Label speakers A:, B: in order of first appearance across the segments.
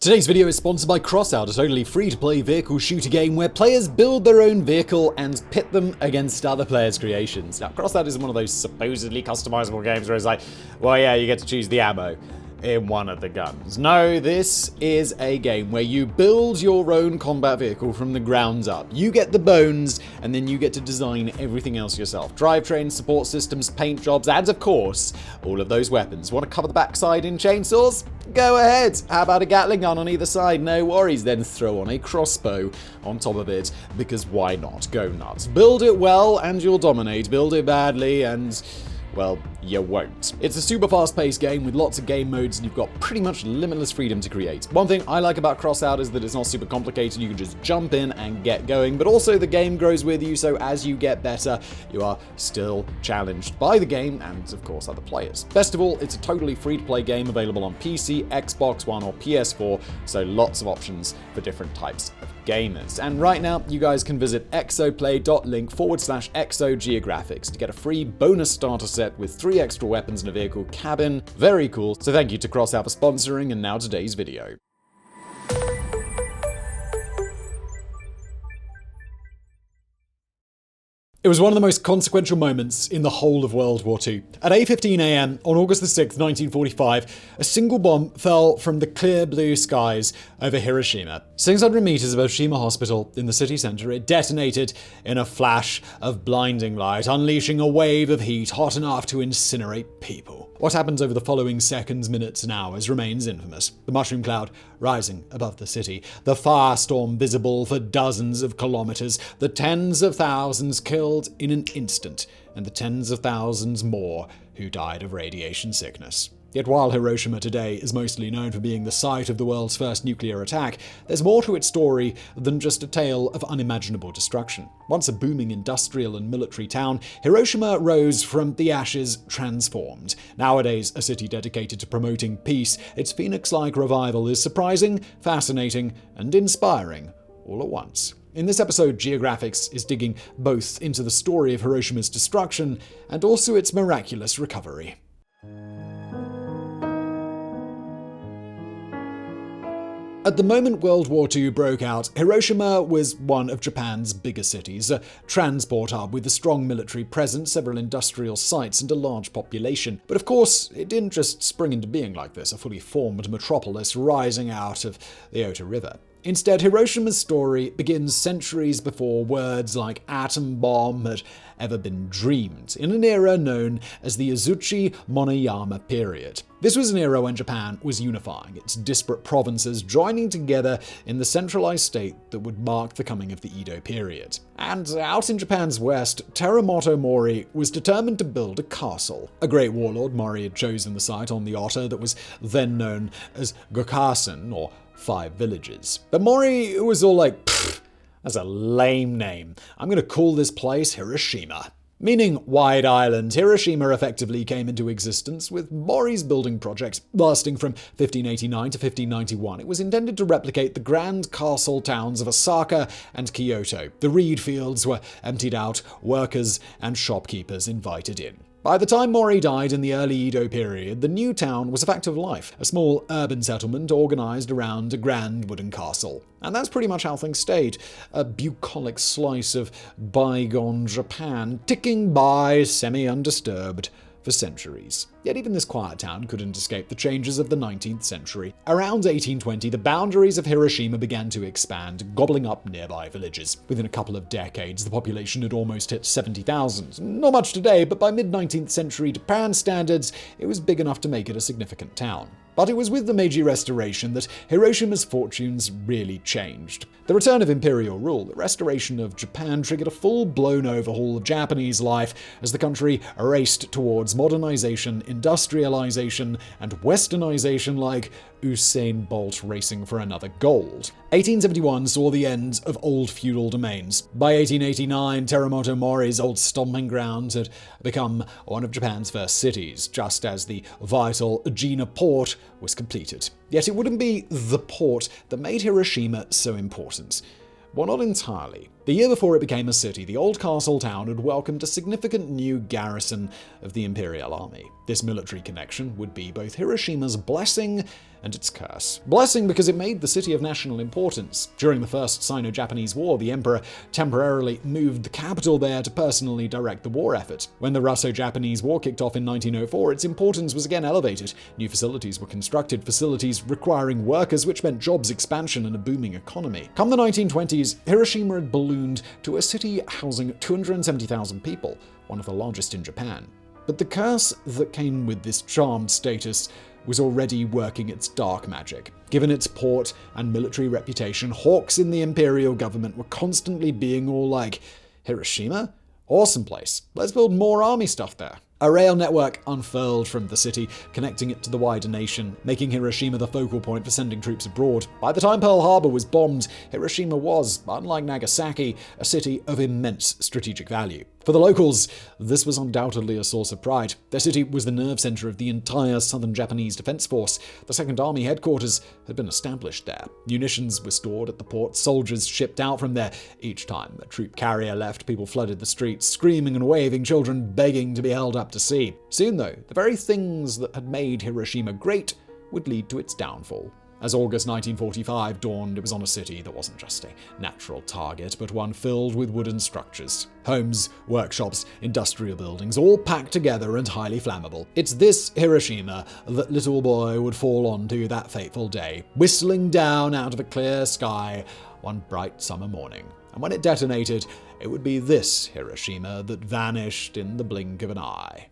A: Today's video is sponsored by Crossout, a totally free-to-play vehicle shooter game where players build their own vehicle and pit them against other players' creations. Now, Crossout is one of those supposedly customizable games where it's like, well, yeah, you get to choose the ammo in one of the guns. No, this is a game where you build your own combat vehicle from the ground up. You get the bones, and then you get to design everything else yourself. Drivetrains, support systems, paint jobs, and of course, all of those weapons. Want to cover the backside in chainsaws? Go ahead. How about a Gatling gun on either side? No worries. Then throw on a crossbow on top of it, because why not? Go nuts. Build it well and you'll dominate. Build it badly and, well, you won't. It's a super fast-paced game with lots of game modes, and you've got pretty much limitless freedom to create. One thing I like about Crossout is that it's not super complicated. You can just jump in and get going, but also the game grows with you, so as you get better, you are still challenged by the game and, of course, other players. Best of all, it's a totally free-to-play game available on PC, Xbox One, or PS4, so lots of options for different types of gamers. And right now, you guys can visit exoplay.link/exogeographics to get a free bonus starter set with 3 extra weapons and a vehicle cabin. Very cool. So thank you to Crossout for sponsoring, and now today's video. It was one of the most consequential moments in the whole of World War II. At 8:15 a.m. on August 6, 1945, a single bomb fell from the clear blue skies over Hiroshima. 600 meters above Shima Hospital in the city center, it detonated in a flash of blinding light, unleashing a wave of heat hot enough to incinerate people. What happens over the following seconds, minutes, and hours remains infamous. The mushroom cloud rising above the city, the firestorm visible for dozens of kilometers, the tens of thousands killed in an instant, and the tens of thousands more who died of radiation sickness. Yet while Hiroshima today is mostly known for being the site of the world's first nuclear attack, there's more to its story than just a tale of unimaginable destruction. Once a booming industrial and military town, Hiroshima rose from the ashes transformed. Nowadays, a city dedicated to promoting peace, its phoenix-like revival is surprising, fascinating, and inspiring all at once. In this episode, Geographics is digging both into the story of Hiroshima's destruction and also its miraculous recovery. At the moment World War II broke out, Hiroshima was one of Japan's bigger cities, a transport hub with a strong military presence, several industrial sites, and a large population. But of course, it didn't just spring into being like this, a fully formed metropolis rising out of the Ota River. Instead, Hiroshima's story begins centuries before words like atom bomb had ever been dreamed, in an era known as the Azuchi-Momoyama Period. This was an era when Japan was unifying, its disparate provinces joining together in the centralized state that would mark the coming of the Edo Period. And out in Japan's west, Terumoto Mori was determined to build a castle. A great warlord, Mori had chosen the site on the Ota that was then known as Gokason, or 5 villages. But Mori was all like, that's a lame name. I'm going to call this place Hiroshima. Meaning Wide Island, Hiroshima effectively came into existence with Mori's building project. Lasting from 1589 to 1591, it was intended to replicate the grand castle towns of Osaka and Kyoto. The reed fields were emptied out, workers and shopkeepers invited in. By the time Mori died in the early Edo period, the new town was a fact of life, a small urban settlement organized around a grand wooden castle. And that's pretty much how things stayed, a bucolic slice of bygone Japan, ticking by semi-undisturbed for centuries. Yet even this quiet town couldn't escape the changes of the 19th century. Around 1820, the boundaries of Hiroshima began to expand, gobbling up nearby villages. Within a couple of decades, the population had almost hit 70,000. Not much today, but by mid-19th century Japan standards, it was big enough to make it a significant town. But it was with the Meiji Restoration that Hiroshima's fortunes really changed. The return of imperial rule, the restoration of Japan, triggered a full-blown overhaul of Japanese life as the country raced towards modernization, industrialization, and westernization like Usain Bolt racing for another gold. 1871 saw the end of old feudal domains. By 1889, Terumoto Mori's old stomping ground had become one of Japan's first cities, just as the vital Ujina Port was completed. Yet it wouldn't be the port that made Hiroshima so important. Well, not entirely. The year before it became a city, the old castle town had welcomed a significant new garrison of the Imperial Army. This military connection would be both Hiroshima's blessing and its curse. Blessing because it made the city of national importance. During the First Sino-Japanese War, the emperor temporarily moved the capital there to personally direct the war effort. When the Russo-Japanese War kicked off in 1904, its importance was again elevated. New facilities were constructed, facilities requiring workers, which meant jobs expansion and a booming economy. Come the 1920s, Hiroshima had ballooned to a city housing 270,000 people, one of the largest in Japan. But the curse that came with this charmed status was already working its dark magic. Given its port and military reputation, hawks in the imperial government were constantly being all like, "Hiroshima? Awesome place. Let's build more army stuff there." A rail network unfurled from the city, connecting it to the wider nation, making Hiroshima the focal point for sending troops abroad. By the time Pearl Harbor was bombed, Hiroshima was, unlike Nagasaki, a city of immense strategic value. For the locals, this was undoubtedly a source of pride. Their city was the nerve center of the entire southern Japanese defense force. The Second Army headquarters had been established there. Munitions were stored at the port, soldiers shipped out from there. Each time a troop carrier left, people flooded the streets, screaming and waving, children begging to be held up to sea. Soon, though, the very things that had made Hiroshima great would lead to its downfall. As August 1945 dawned, it was on a city that wasn't just a natural target, but one filled with wooden structures. Homes, workshops, industrial buildings, all packed together and highly flammable. It's this Hiroshima that little boy would fall onto that fateful day, whistling down out of a clear sky one bright summer morning. And when it detonated, it would be this Hiroshima that vanished in the blink of an eye.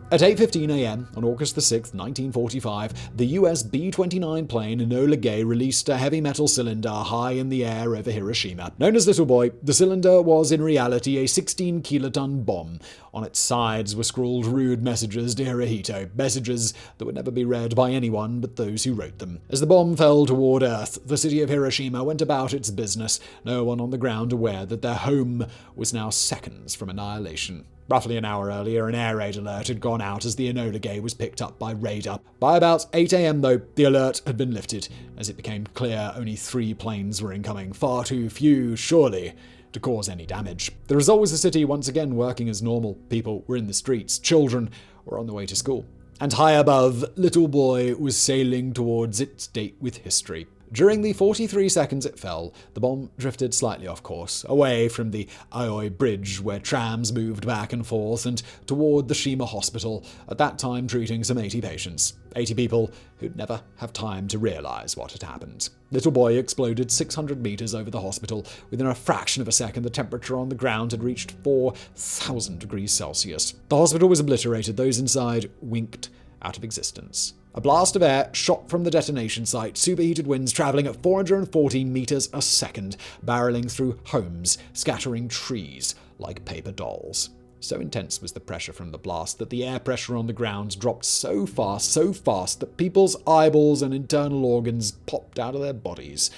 A: At 8:15 a.m. on August 6, 1945, the US B-29 plane Enola Gay released a heavy metal cylinder high in the air over Hiroshima. Known as Little Boy, the cylinder was in reality a 16-kiloton bomb. On its sides were scrawled rude messages to Hirohito, messages that would never be read by anyone but those who wrote them. As the bomb fell toward Earth, the city of Hiroshima went about its business, no one on the ground aware that their home was now seconds from annihilation. Roughly an hour earlier, an air raid alert had gone out as the Enola Gay was picked up by radar. By about 8 a.m. though, the alert had been lifted, as it became clear only 3 planes were incoming, far too few, surely, to cause any damage. The result was the city once again working as normal. People were in the streets, children were on the way to school. And high above, Little Boy was sailing towards its date with history. During the 43 seconds it fell, the bomb drifted slightly off course, away from the Aioi Bridge, where trams moved back and forth, and toward the Shima Hospital, at that time treating some 80 patients. 80 people who'd never have time to realize what had happened. Little Boy exploded 600 meters over the hospital. Within a fraction of a second, the temperature on the ground had reached 4,000 degrees Celsius. The hospital was obliterated. Those inside winked out of existence. A blast of air shot from the detonation site, superheated winds traveling at 440 meters a second, barreling through homes, scattering trees like paper dolls. So intense was the pressure from the blast that the air pressure on the ground dropped so fast that people's eyeballs and internal organs popped out of their bodies.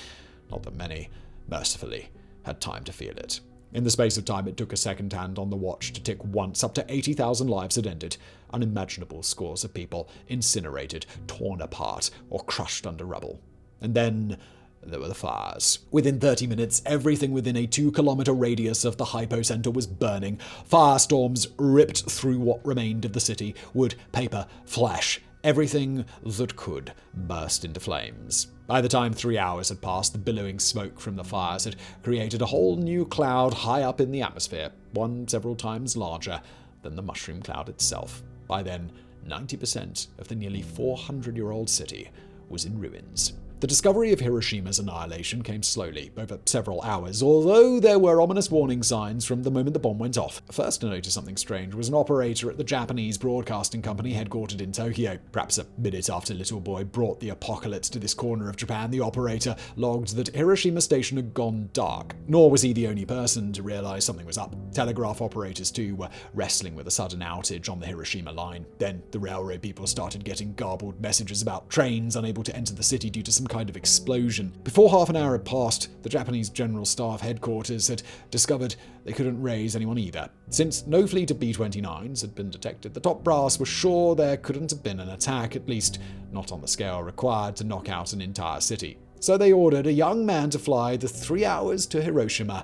A: Not that many, mercifully, had time to feel it. In the space of time it took a second hand on the watch to tick once, up to 80,000 lives had ended. Unimaginable scores of people incinerated, torn apart, or crushed under rubble. And then there were the fires. Within 30 minutes, everything within a 2-kilometer radius of the hypocenter was burning. Firestorms ripped through what remained of the city. Wood, paper, flesh, everything that could burst into flames. By the time 3 hours had passed, the billowing smoke from the fires had created a whole new cloud high up in the atmosphere, one several times larger than the mushroom cloud itself. By then, 90% of the nearly 400-year-old city was in ruins. The discovery of Hiroshima's annihilation came slowly, over several hours, although there were ominous warning signs from the moment the bomb went off. First to notice something strange was an operator at the Japanese broadcasting company headquartered in Tokyo. Perhaps a minute after Little Boy brought the apocalypse to this corner of Japan, the operator logged that Hiroshima Station had gone dark. Nor was he the only person to realize something was up. Telegraph operators, too, were wrestling with a sudden outage on the Hiroshima line. Then the railroad people started getting garbled messages about trains unable to enter the city due to some kind of explosion. Before half an hour had passed, the Japanese General Staff headquarters had discovered they couldn't raise anyone either. Since no fleet of B-29s had been detected, the top brass were sure there couldn't have been an attack, at least not on the scale required to knock out an entire city. So they ordered a young man to fly the 3 hours to Hiroshima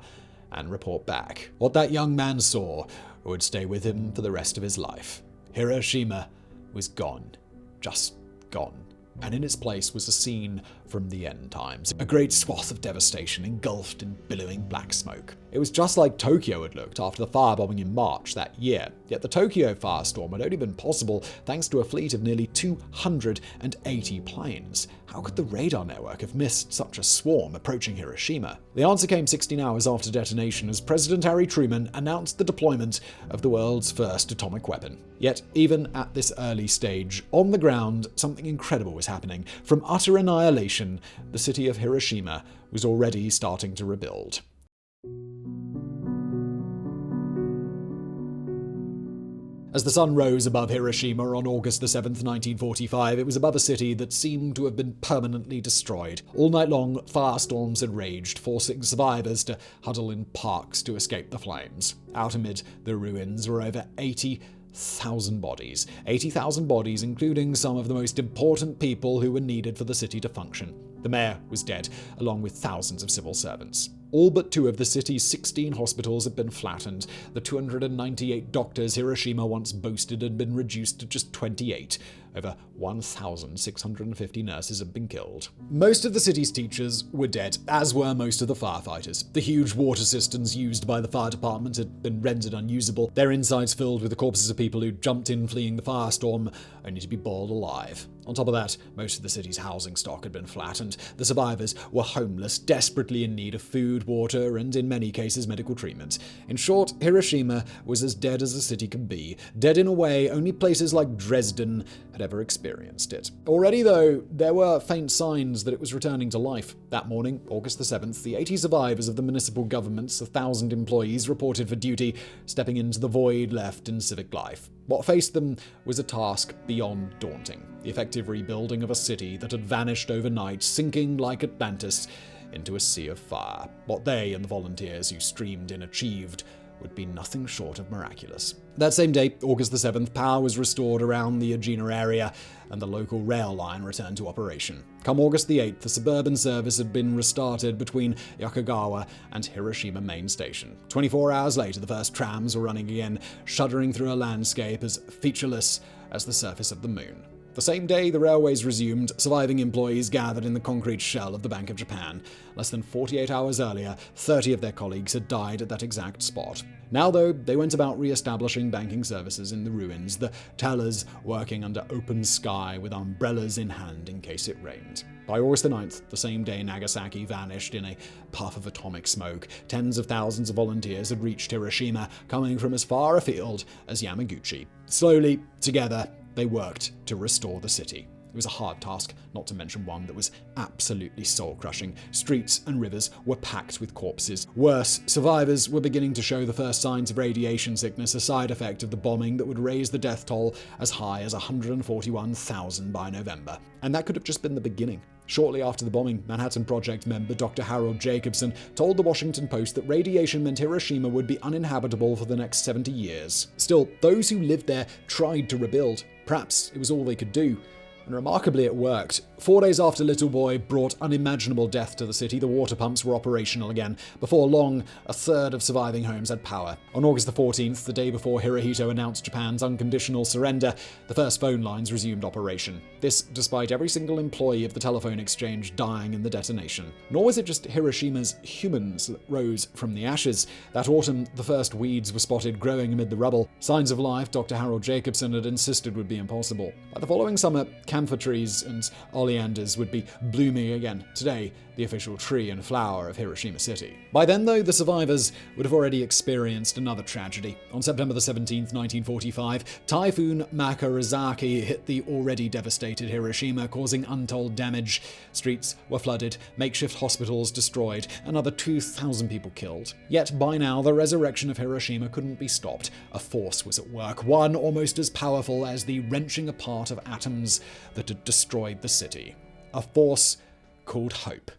A: and report back. What that young man saw would stay with him for the rest of his life. Hiroshima was gone. Just gone. And in its place was a scene from the end times. A great swath of devastation engulfed in billowing black smoke. It was just like Tokyo had looked after the firebombing in March that year. Yet the Tokyo firestorm had only been possible thanks to a fleet of nearly 280 planes. How could the radar network have missed such a swarm approaching Hiroshima? The answer came 16 hours after detonation as President Harry Truman announced the deployment of the world's first atomic weapon. Yet, even at this early stage, on the ground, something incredible was happening. From utter annihilation, the city of Hiroshima was already starting to rebuild. As the sun rose above Hiroshima on August 7, 1945, it was above a city that seemed to have been permanently destroyed. All night long, firestorms had raged, forcing survivors to huddle in parks to escape the flames. Out amid the ruins were over 80,000 bodies. 80,000 bodies, including some of the most important people who were needed for the city to function. The mayor was dead, along with thousands of civil servants. All but 2 of the city's 16 hospitals had been flattened. The 298 doctors Hiroshima once boasted had been reduced to just 28. Over 1,650 nurses had been killed. Most of the city's teachers were dead, as were most of the firefighters. The huge water cisterns used by the fire department had been rendered unusable, their insides filled with the corpses of people who jumped in fleeing the firestorm, only to be boiled alive. On top of that, most of the city's housing stock had been flattened. The survivors were homeless, desperately in need of food, water, and in many cases medical treatment. In short, Hiroshima was as dead as a city could be. Dead in a way only places like Dresden had ever experienced it. Already, though, there were faint signs that it was returning to life. That morning, August the 7th, the 80 survivors of the municipal government's 1,000 employees reported for duty, stepping into the void left in civic life. What faced them was a task beyond daunting. The effective rebuilding of a city that had vanished overnight, sinking like Atlantis into a sea of fire. What they and the volunteers who streamed in achieved would be nothing short of miraculous. That same day, August the 7th, power was restored around the Ujina area and the local rail line returned to operation. Come August the 8th, the suburban service had been restarted between Yokogawa and Hiroshima Main Station. 24 hours later, the first trams were running again, shuddering through a landscape as featureless as the surface of the moon. The same day the railways resumed, surviving employees gathered in the concrete shell of the Bank of Japan. Less than 48 hours earlier, 30 of their colleagues had died at that exact spot. Now, though, they went about re-establishing banking services in the ruins, the tellers working under open sky with umbrellas in hand in case it rained. By August the 9th, the same day Nagasaki vanished in a puff of atomic smoke, tens of thousands of volunteers had reached Hiroshima, coming from as far afield as Yamaguchi. Slowly, together, they worked to restore the city. It was a hard task, not to mention one that was absolutely soul-crushing. Streets and rivers were packed with corpses. Worse, survivors were beginning to show the first signs of radiation sickness, a side effect of the bombing that would raise the death toll as high as 141,000 by November. And that could have just been the beginning. Shortly after the bombing, Manhattan Project member Dr. Harold Jacobsen told the Washington Post that radiation meant Hiroshima would be uninhabitable for the next 70 years. Still, those who lived there tried to rebuild. Perhaps it was all they could do. And remarkably, it worked. 4 days after Little Boy brought unimaginable death to the city, the water pumps were operational again. Before long, a third of surviving homes had power. On August the 14th, the day before Hirohito announced Japan's unconditional surrender, the first phone lines resumed operation. This despite every single employee of the telephone exchange dying in the detonation. Nor was it just Hiroshima's humans that rose from the ashes. That autumn, the first weeds were spotted growing amid the rubble. Signs of life Dr. Harold Jacobsen had insisted would be impossible. By the following summer, camphor trees and oleanders would be blooming again. Today, the official tree and flower of Hiroshima City. By then, though, the survivors would have already experienced another tragedy. On September the 17th, 1945, Typhoon Makurazaki hit the already devastated Hiroshima, causing untold damage. Streets were flooded, makeshift hospitals destroyed, another 2,000 people killed. Yet by now, the resurrection of Hiroshima couldn't be stopped. A force was at work, one almost as powerful as the wrenching apart of atoms that had destroyed the city. A force called hope.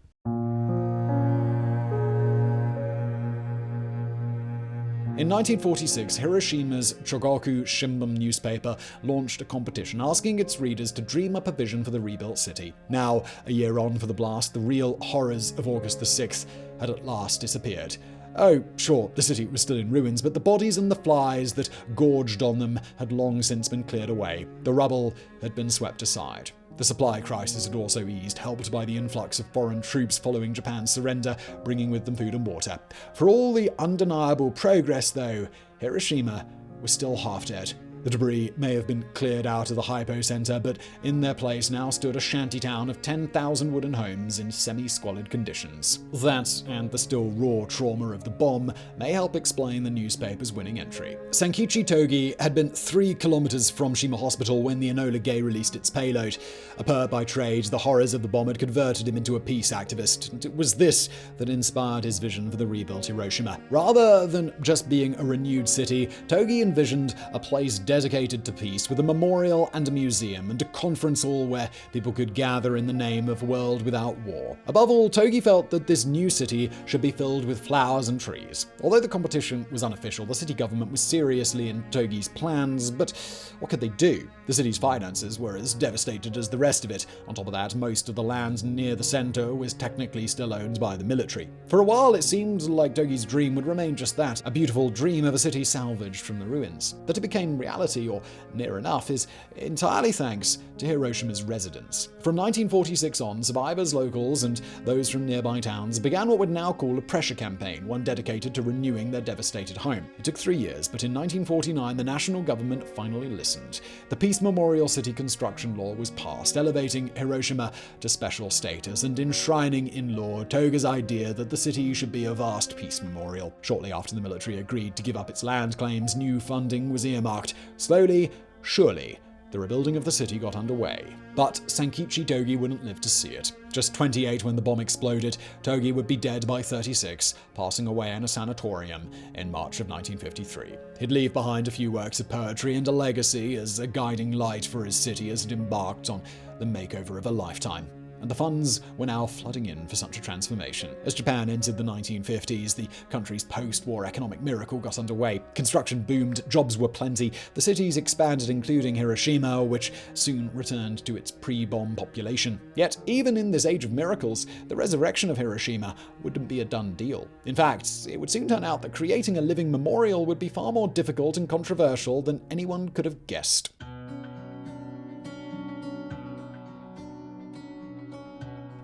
A: In 1946, Hiroshima's Chogoku Shimbun newspaper launched a competition asking its readers to dream up a vision for the rebuilt city. Now, a year on for the blast, the real horrors of August the 6th had at last disappeared. Oh, sure, the city was still in ruins, but the bodies and the flies that gorged on them had long since been cleared away. The rubble had been swept aside. The supply crisis had also eased, helped by the influx of foreign troops following Japan's surrender, bringing with them food and water. For all the undeniable progress, though, Hiroshima was still half dead. The debris may have been cleared out of the hypo center, but in their place now stood a shantytown of 10,000 wooden homes in semi-squalid conditions. That, and the still raw trauma of the bomb, may help explain the newspaper's winning entry. Sankichi Togi had been 3 kilometers from Shima Hospital when the Enola Gay released its payload. A Purr by trade, the horrors of the bomb had converted him into a peace activist, and it was this that inspired his vision for the rebuilt Hiroshima. Rather than just being a renewed city, Togi envisioned a place dedicated to peace, with a memorial and a museum, and a conference hall where people could gather in the name of a world without war. Above all, Togi felt that this new city should be filled with flowers and trees. Although the competition was unofficial, the city government was seriously in Togi's plans, but what could they do? The city's finances were as devastated as the rest of it. On top of that, most of the land near the center was technically still owned by the military. For a while, it seemed like Togi's dream would remain just that, a beautiful dream of a city salvaged from the ruins. That it became reality, or near enough, is entirely thanks to Hiroshima's residents. From 1946 on, survivors, locals, and those from nearby towns began what we'd now call a pressure campaign, one dedicated to renewing their devastated home. It took 3 years, but in 1949 the national government finally listened. The Peace Memorial City Construction Law was passed, elevating Hiroshima to special status and enshrining in law Toga's idea that the city should be a vast peace memorial. Shortly after the military agreed to give up its land claims, new funding was earmarked. Slowly, surely, the rebuilding of the city got underway. But Sankichi Togi wouldn't live to see it. Just 28 when the bomb exploded, Togi would be dead by 36, passing away in a sanatorium in March of 1953. He'd leave behind a few works of poetry and a legacy as a guiding light for his city as it embarked on the makeover of a lifetime. And the funds were now flooding in for such a transformation. As Japan entered the 1950s, the country's post-war economic miracle got underway. Construction boomed, jobs were plenty, the cities expanded, including Hiroshima, which soon returned to its pre-bomb population. Yet, even in this age of miracles, the resurrection of Hiroshima wouldn't be a done deal. In fact, it would soon turn out that creating a living memorial would be far more difficult and controversial than anyone could have guessed.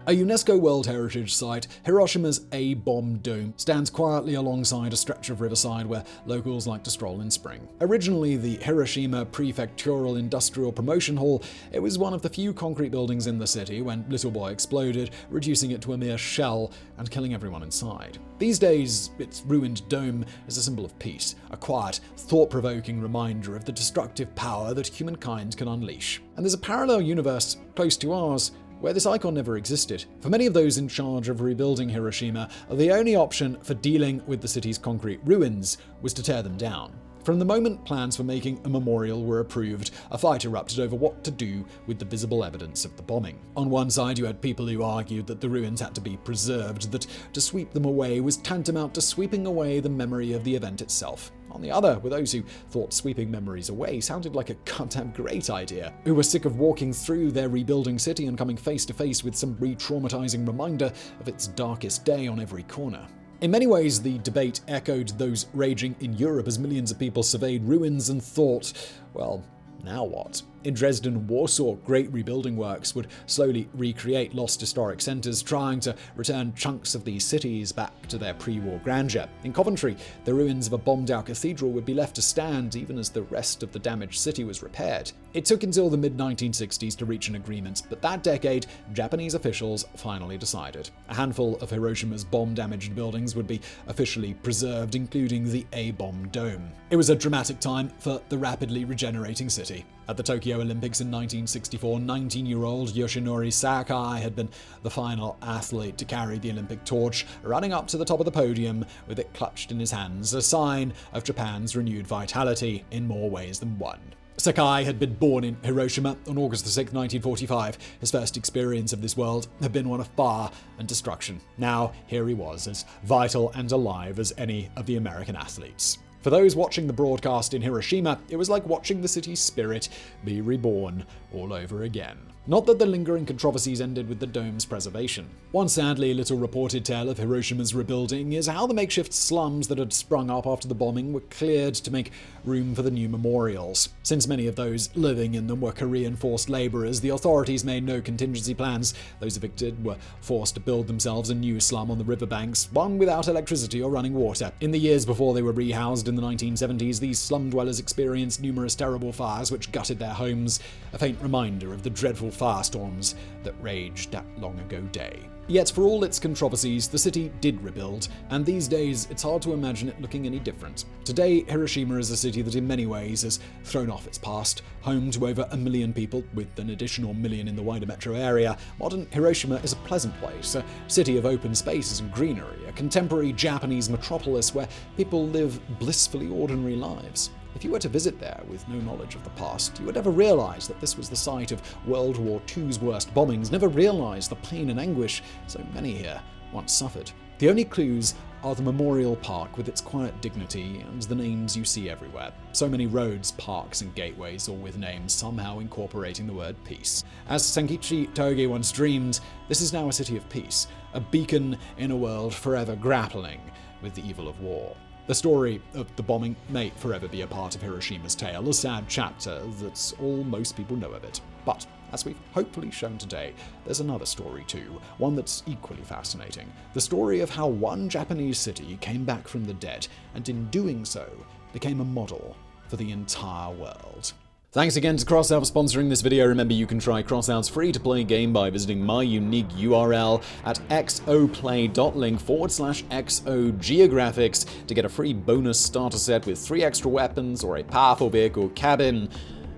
A: A UNESCO World Heritage Site, Hiroshima's A-bomb dome stands quietly alongside a stretch of riverside where locals like to stroll in spring. Originally the Hiroshima Prefectural Industrial Promotion Hall, it was one of the few concrete buildings in the city when Little Boy exploded, reducing it to a mere shell and killing everyone inside. These days, its ruined dome is a symbol of peace, a quiet, thought-provoking reminder of the destructive power that humankind can unleash. And there's a parallel universe close to ours where this icon never existed. For many of those in charge of rebuilding Hiroshima, the only option for dealing with the city's concrete ruins was to tear them down. From the moment plans for making a memorial were approved, a fight erupted over what to do with the visible evidence of the bombing. On one side, you had people who argued that the ruins had to be preserved, that to sweep them away was tantamount to sweeping away the memory of the event itself. On the other were those who thought sweeping memories away sounded like a goddamn great idea, who were sick of walking through their rebuilding city and coming face to face with some re-traumatizing reminder of its darkest day on every corner. In many ways, the debate echoed those raging in Europe as millions of people surveyed ruins and thought, well, now what? In Dresden and Warsaw, great rebuilding works would slowly recreate lost historic centers, trying to return chunks of these cities back to their pre-war grandeur. In Coventry, the ruins of a bombed-out cathedral would be left to stand even as the rest of the damaged city was repaired. It took until the mid-1960s to reach an agreement, but that decade, Japanese officials finally decided. A handful of Hiroshima's bomb-damaged buildings would be officially preserved, including the A-bomb dome. It was a dramatic time for the rapidly regenerating city. At the Tokyo Olympics in 1964, 19-year-old Yoshinori Sakai had been the final athlete to carry the Olympic torch, running up to the top of the podium with it clutched in his hands, a sign of Japan's renewed vitality in more ways than one. Sakai had been born in Hiroshima on August 6, 1945. His first experience of this world had been one of fire and destruction. Now, here he was, as vital and alive as any of the American athletes. For those watching the broadcast in Hiroshima, it was like watching the city's spirit be reborn all over again. Not that the lingering controversies ended with the dome's preservation. One sadly little reported tale of Hiroshima's rebuilding is how the makeshift slums that had sprung up after the bombing were cleared to make room for the new memorials. Since many of those living in them were Korean forced laborers, the authorities made no contingency plans. Those evicted were forced to build themselves a new slum on the riverbanks, one without electricity or running water. In the years before they were rehoused in the 1970s, these slum dwellers experienced numerous terrible fires which gutted their homes, a faint reminder of the dreadful firestorms that raged that long ago day. Yet for all its controversies, the city did rebuild, and these days it's hard to imagine it looking any different. Today, Hiroshima is a city that in many ways has thrown off its past. Home to over 1 million people, with an additional million in the wider metro area, modern Hiroshima is a pleasant place, a city of open spaces and greenery, a contemporary Japanese metropolis where people live blissfully ordinary lives. If you were to visit there with no knowledge of the past, you would never realize that this was the site of World War II's worst bombings, never realize the pain and anguish so many here once suffered. The only clues are the memorial park with its quiet dignity and the names you see everywhere. So many roads, parks, and gateways, all with names somehow incorporating the word peace. As Senkichi Toge once dreamed, this is now a city of peace, a beacon in a world forever grappling with the evil of war. The story of the bombing may forever be a part of Hiroshima's tale, a sad chapter that's all most people know of it. But, as we've hopefully shown today, there's another story too, one that's equally fascinating. The story of how one Japanese city came back from the dead, and in doing so, became a model for the entire world. Thanks again to Crossout for sponsoring this video. Remember, you can try Crossout's free-to-play game by visiting my unique URL at xoplay.link/xogeographics to get a free bonus starter set with 3 extra weapons or a powerful vehicle cabin.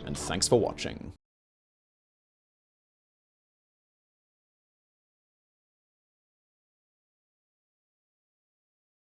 A: And thanks for watching.